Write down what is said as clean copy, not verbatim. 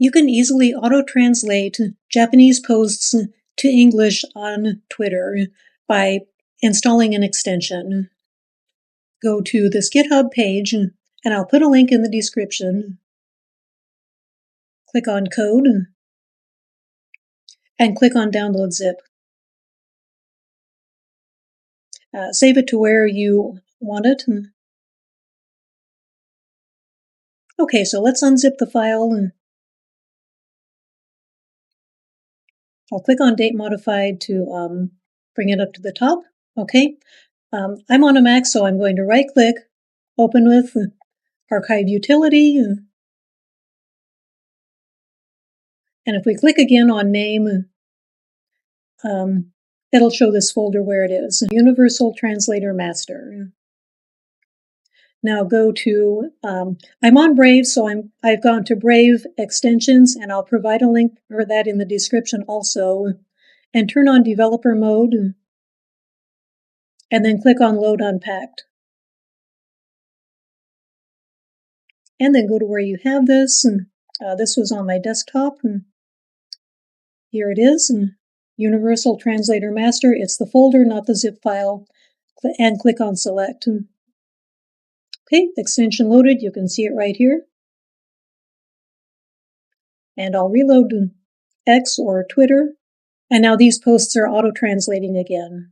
You can easily auto-translate Japanese posts to English on Twitter by installing an extension. Go to this GitHub page, and I'll put a link in the description. Click on Code, and click on Download Zip. Save it to where you want it. Okay, so let's unzip the file. I'll click on Date Modified to bring it up to the top. Okay, I'm on a Mac, so I'm going to right-click, open with Archive Utility, and if we click again on Name, it'll show this folder where it is, Universal Translator Master. Now go to, I'm on Brave, so I've gone to Brave Extensions, and I'll provide a link for that in the description also. And turn on Developer Mode, and then click on Load Unpacked. And then go to where you have this, and this was on my desktop, and here it is, and Universal Translator Master. It's the folder, not the zip file, and click on Select. Okay, extension loaded. You can see it right here. And I'll reload X or Twitter. And now these posts are auto-translating again.